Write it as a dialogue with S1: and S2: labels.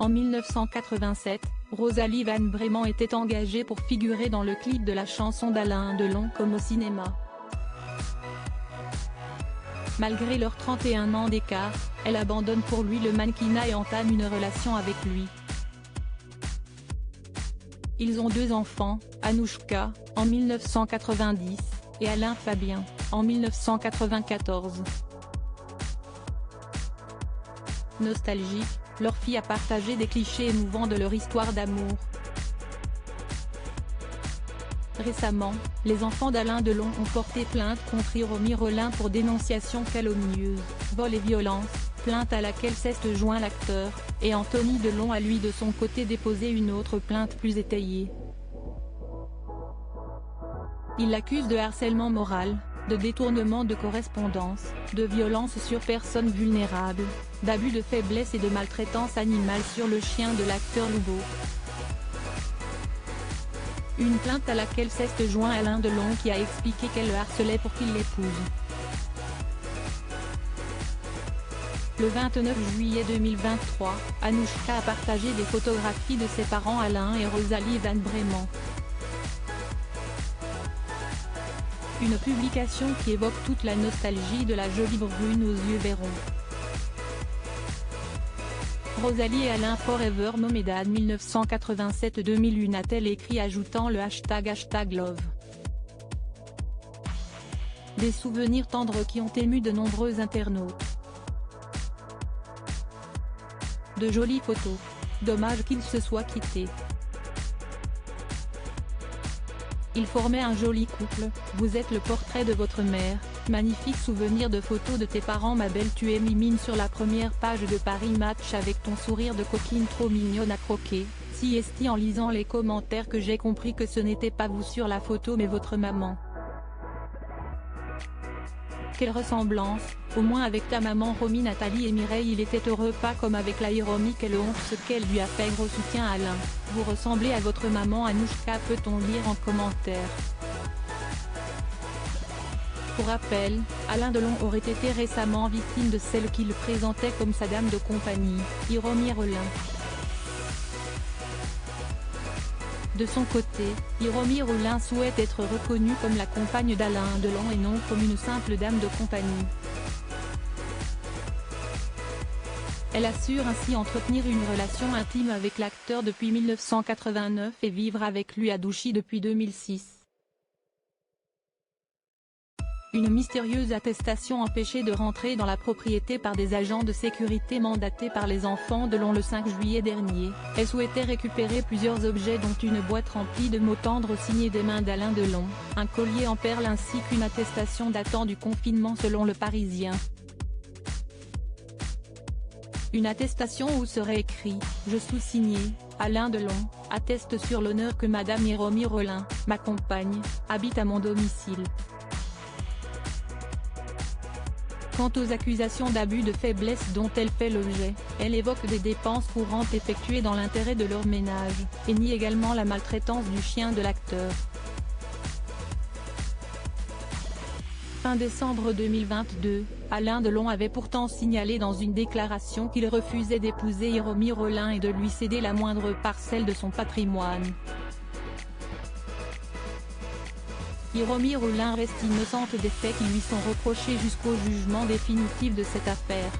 S1: En 1987, Rosalie Van Bremen était engagée pour figurer dans le clip de la chanson d'Alain Delon comme au cinéma. Malgré leurs 31 ans d'écart, elle abandonne pour lui le mannequinat et entame une relation avec lui. Ils ont 2 enfants, Anouchka, en 1990, et Alain Fabien, en 1994. Nostalgique, leur fille a partagé des clichés émouvants de leur histoire d'amour. Récemment, les enfants d'Alain Delon ont porté plainte contre Hiromi Rollin pour dénonciation calomnieuse, vol et violence, plainte à laquelle s'est joint l'acteur, et Anthony Delon a lui de son côté déposé une autre plainte plus étayée. Il l'accuse de harcèlement moral, de détournement de correspondance, de violence sur personnes vulnérables, d'abus de faiblesse et de maltraitance animale sur le chien de l'acteur Loubo. Une plainte à laquelle s'est joint Alain Delon qui a expliqué qu'elle le harcelait pour qu'il l'épouse. Le 29 juillet 2023, Anouchka a partagé des photographies de ses parents Alain et Rosalie Van Bremen. Une publication qui évoque toute la nostalgie de la jolie brune aux yeux verrons. Rosalie et Alain Forever Momedad 1987-2001 a-t-elle écrit ajoutant le hashtag #love. Des souvenirs tendres qui ont ému de nombreux internautes. De jolies photos. Dommage qu'ils se soient quittés. Ils formaient un joli couple, vous êtes le portrait de votre mère, magnifique souvenir de photos de tes parents ma belle tu es mimine sur la première page de Paris Match avec ton sourire de coquine trop mignonne à croquer, si esti en lisant les commentaires que j'ai compris que ce n'était pas vous sur la photo mais votre maman. Quelle ressemblance, au moins avec ta maman Romy Nathalie et Mireille il était heureux pas comme avec la Hiromi quelle honte ce qu'elle lui a fait gros soutien Alain, vous ressemblez à votre maman Anouchka peut-on lire en commentaire. Pour rappel, Alain Delon aurait été récemment victime de celle qu'il présentait comme sa dame de compagnie, Hiromi Rollin. De son côté, Hiromi Rollin souhaite être reconnue comme la compagne d'Alain Delon et non comme une simple dame de compagnie. Elle assure ainsi entretenir une relation intime avec l'acteur depuis 1989 et vivre avec lui à Douchy depuis 2006. Une mystérieuse attestation empêchée de rentrer dans la propriété par des agents de sécurité mandatés par les enfants Delon le 5 juillet dernier, elle souhaitait récupérer plusieurs objets dont une boîte remplie de mots tendres signés des mains d'Alain Delon, un collier en perles ainsi qu'une attestation datant du confinement selon Le Parisien. Une attestation où serait écrit « Je sous-signé, Alain Delon, atteste sur l'honneur que Madame Hiromi Rollin, ma compagne, habite à mon domicile ». Quant aux accusations d'abus de faiblesse dont elle fait l'objet, elle évoque des dépenses courantes effectuées dans l'intérêt de leur ménage, et nie également la maltraitance du chien de l'acteur. Fin décembre 2022, Alain Delon avait pourtant signalé dans une déclaration qu'il refusait d'épouser Hiromi Rollin et de lui céder la moindre parcelle de son patrimoine. Hiromi Rollin reste innocente des faits qui lui sont reprochés jusqu'au jugement définitif de cette affaire.